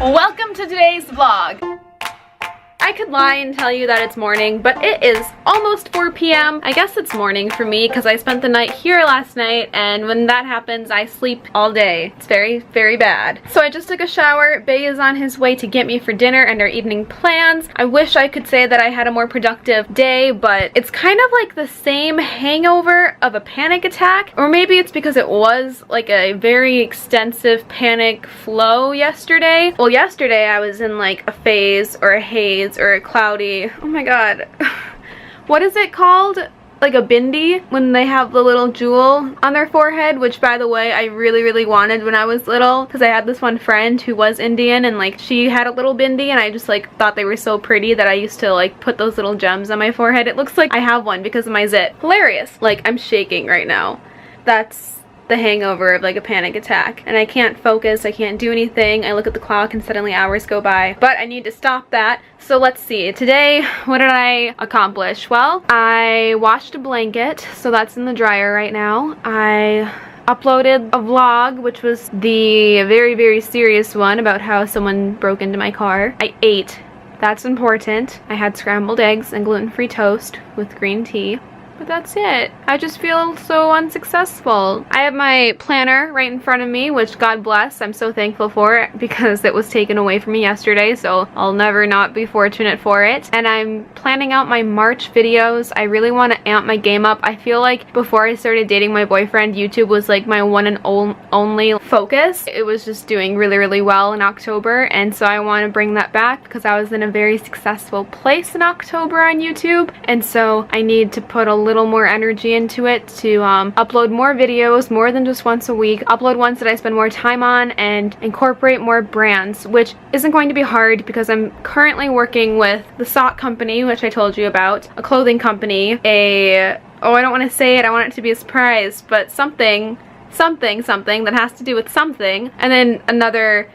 Welcome to today's vlog. I could lie and tell you that it's morning, but it is almost 4 p.m. I guess it's morning for me because I spent the night here last night, and when that happens, I sleep all day. It's very, very bad. So I just took a shower. Bay is on his way to get me for dinner and our evening plans. I wish I could say that I had a more productive day, but it's kind of like the same hangover of a panic attack, or maybe it's because it was like a very extensive panic flow yesterday. Well, yesterday I was in like a phase or a haze or a cloudy, oh my god, what is it called? Like a bindi, when they have the little jewel on their forehead, which by the way I really wanted when I was little, because I had this one friend who was Indian and like she had a little bindi and I just like thought they were so pretty that I used to like put those little gems on my forehead. It looks like I have one because of my zit. Hilarious. Like, I'm shaking right now. That's the hangover of like a panic attack, and I can't focus, I can't do anything. I look at the clock and suddenly hours go by, but I need to stop that. So let's see, today what did I accomplish? Well, I washed a blanket, so that's in the dryer right now. I uploaded a vlog, which was the very serious one about how someone broke into my car. I ate, that's important. I had scrambled eggs and gluten-free toast with green tea. But that's it. I just feel so unsuccessful. I have my planner right in front of me, which God bless, I'm so thankful for it because it was taken away from me yesterday, so I'll never not be fortunate for it. And I'm planning out my March videos. I really want to amp my game up. I feel like before I started dating my boyfriend, YouTube was like my one and only focus. It was just doing really well in October, and so I want to bring that back because I was in a very successful place in October on YouTube, and so I need to put a little more energy into it to upload more videos, more than just once a week, upload ones that I spend more time on, and incorporate more brands, which isn't going to be hard because I'm currently working with the sock company, which I told you about, a clothing company, I don't want to say it, I want it to be a surprise, but something that has to do with something, and then another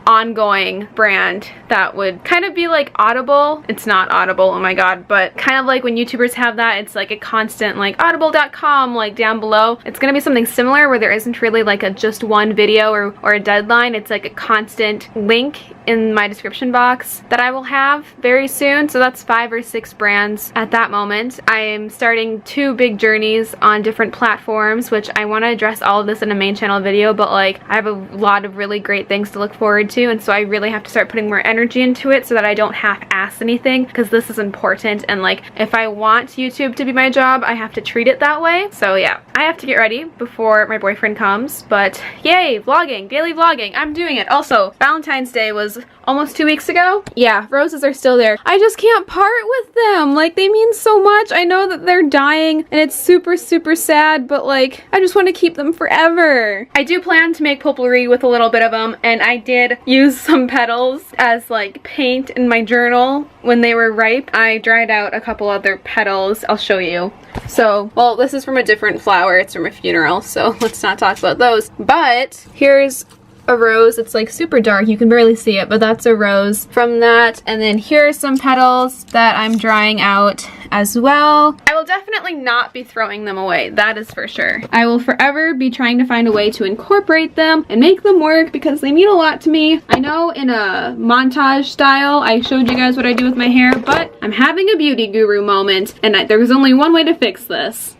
ongoing brand that would kind of be like Audible. It's not Audible, oh my god, but kind of like when YouTubers have that, it's like a constant like audible.com like down below. It's gonna be something similar where there isn't really like a just one video or a deadline. It's like a constant link in my description box that I will have very soon. So that's 5 or 6 brands at that moment. I am starting 2 big journeys on different platforms, which I want to address all of this in a main channel video, but like I have a lot of really great things to look forward to, and so I really have to start putting more energy into it so that I don't half-ass anything, because this is important, and like if I want YouTube to be my job, I have to treat it that way. So yeah, I have to get ready before my boyfriend comes, but yay, vlogging, daily vlogging, I'm doing it. Also, Valentine's Day was almost 2 weeks ago. Yeah, roses are still there. I just can't part with them. Like, they mean so much. I know that they're dying and it's super sad, but like, I just want to keep them forever. I do plan to make potpourri with a little bit of them, and I did use some petals as like paint in my journal when they were ripe. I dried out a couple other petals. I'll show you. So, well, this is from a different flower. It's from a funeral, so let's not talk about those. But here's a rose. It's like super dark, you can barely see it, but that's a rose from that. And then here are some petals that I'm drying out as well. I will definitely not be throwing them away, that is for sure. I will forever be trying to find a way to incorporate them and make them work because they mean a lot to me. I know in a montage style I showed you guys what I do with my hair, but I'm having a beauty guru moment, and there was only one way to fix this.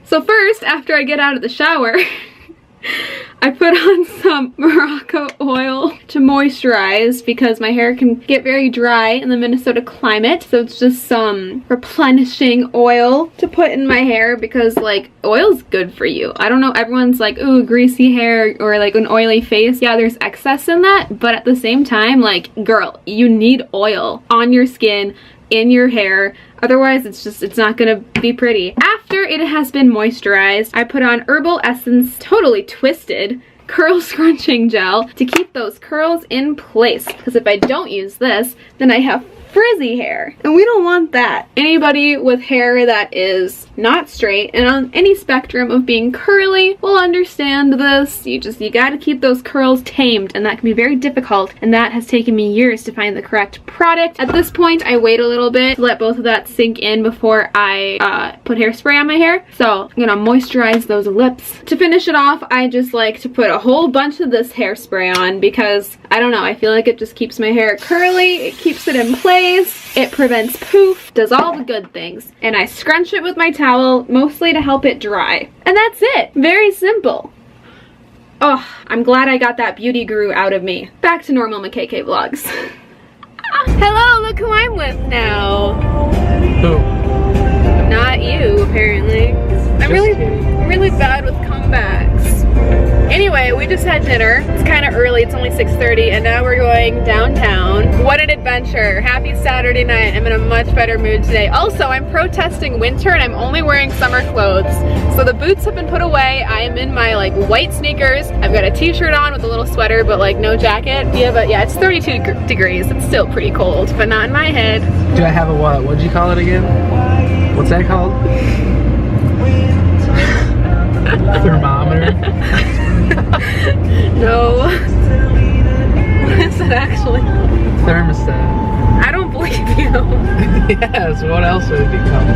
So first, after I get out of the shower, I put on some Morocco oil to moisturize because my hair can get very dry in the Minnesota climate. So it's just some replenishing oil to put in my hair because like oil's good for you. I don't know, everyone's like, ooh, greasy hair or like an oily face. Yeah, there's excess in that, but at the same time, like, girl, you need oil on your skin, in your hair. Otherwise, it's not gonna be pretty. After it has been moisturized, I put on Herbal Essence Totally Twisted curl scrunching gel to keep those curls in place. Because if I don't use this, then I have frizzy hair, and we don't want that. Anybody with hair that is not straight and on any spectrum of being curly will understand this. You gotta keep those curls tamed, and that can be very difficult, and that has taken me years to find the correct product. At this point, I wait a little bit to let both of that sink in before I put hairspray on my hair. So I'm gonna moisturize those lips. To finish it off, I just like to put a whole bunch of this hairspray on because, I don't know, I feel like it just keeps my hair curly, it keeps it in place, it prevents poof, does all the good things. And I scrunch it with my towel, mostly to help it dry. And that's it. Very simple. Oh, I'm glad I got that beauty guru out of me. Back to normal Makayla vlogs. Hello, look who I'm with now. Who? Not you, apparently. I'm really bad with comebacks. Anyway, we just had dinner. It's kind of early, it's only 6:30, and now we're going downtown. What an adventure. Happy Saturday night. I'm in a much better mood today. Also, I'm protesting winter and I'm only wearing summer clothes. So the boots have been put away. I am in my like white sneakers. I've got a t-shirt on with a little sweater, but like no jacket. Yeah, but yeah, it's 32 degrees. It's still pretty cold, but not in my head. Do I have a what? What'd you call it again? What's that called? Thermometer? No. What is it actually? Thermostat. I don't believe you. Yes, what else would it be called?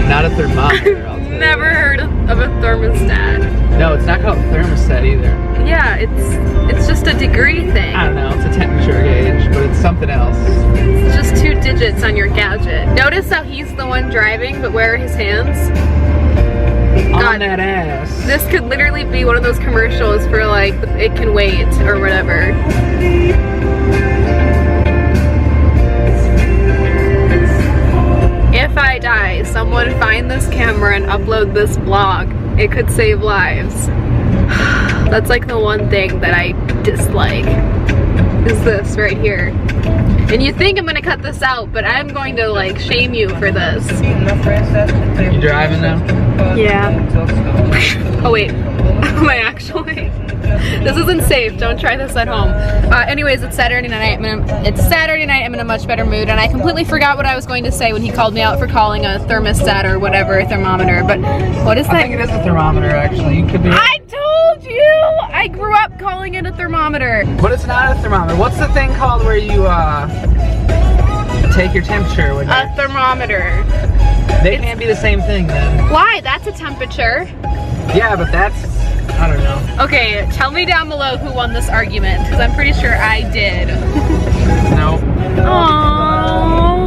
Not a thermometer, I'll tell you. Never heard of a thermostat. No, it's not called thermostat either. Yeah, it's just a degree thing. I don't know, it's a temperature gauge, but it's something else. It's just 2 digits on your gadget. Notice how he's the one driving, but where are his hands? On that ass. This could literally be one of those commercials for like, it can wait or whatever. If I die, someone find this camera and upload this vlog. It could save lives. That's like the one thing that I dislike, is this right here. And you think I'm gonna cut this out, but I'm going to like shame you for this. You driving now? Yeah. Oh wait, am I actually? This isn't safe, don't try this at home. Anyways, it's Saturday night. I'm in a much better mood, and I completely forgot what I was going to say when he called me out for calling a thermostat or whatever a thermometer, but what is that? I think it is a thermometer actually. You could be. I told you! I grew up calling it a thermometer. But it's not a thermometer. What's the thing called where you take your temperature? When A thermometer. They can't be the same thing then. Why? That's a temperature. Yeah, but that's, I don't know. Okay, tell me down below who won this argument, because I'm pretty sure I did. No. Aww.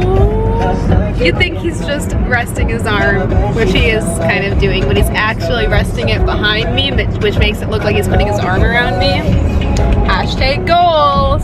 You'd think he's just resting his arm, which he is kind of doing, but he's actually resting it behind me, which makes it look like he's putting his arm around me. Hashtag goals.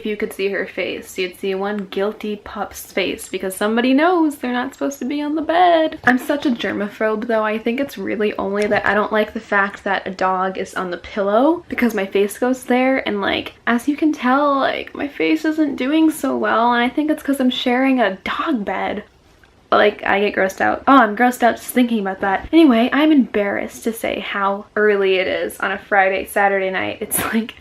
You could see her face, you'd see one guilty pup's face because somebody knows they're not supposed to be on the bed. I'm such a germaphobe though. I think it's really only that I don't like the fact that a dog is on the pillow because my face goes there, and like, as you can tell, like my face isn't doing so well, and I think it's because I'm sharing a dog bed. Like, I get grossed out. Oh, I'm grossed out just thinking about that. Anyway, I'm embarrassed to say how early it is on a Saturday night. It's like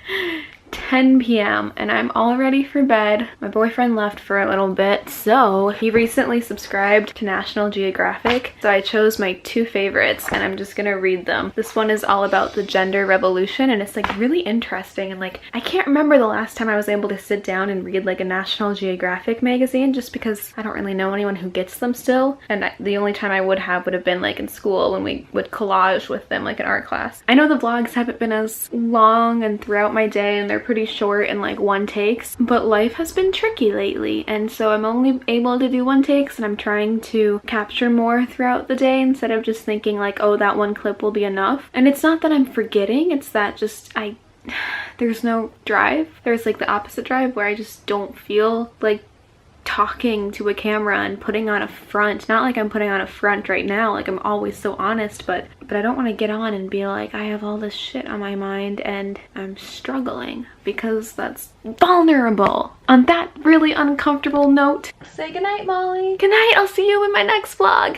10 p.m. and I'm all ready for bed. My boyfriend left for a little bit, so he recently subscribed to National Geographic, so I chose my 2 favorites and I'm just gonna read them. This one is all about the gender revolution, and it's like really interesting, and like I can't remember the last time I was able to sit down and read like a National Geographic magazine, just because I don't really know anyone who gets them still, and the only time I would have been like in school when we would collage with them like in art class. I know the vlogs haven't been as long and throughout my day, and they're pretty short and like 1 takes, but life has been tricky lately, and so I'm only able to do 1 takes, and I'm trying to capture more throughout the day instead of just thinking like, oh, that 1 clip will be enough. And it's not that I'm forgetting, it's that just there's no drive. There's like the opposite drive where I just don't feel like talking to a camera and putting on a front. Not like I'm putting on a front right now, like I'm always so honest, but I don't want to get on and be like, I have all this shit on my mind and I'm struggling, because that's vulnerable. On that really uncomfortable note, say goodnight, Molly. Good night, I'll see you in my next vlog.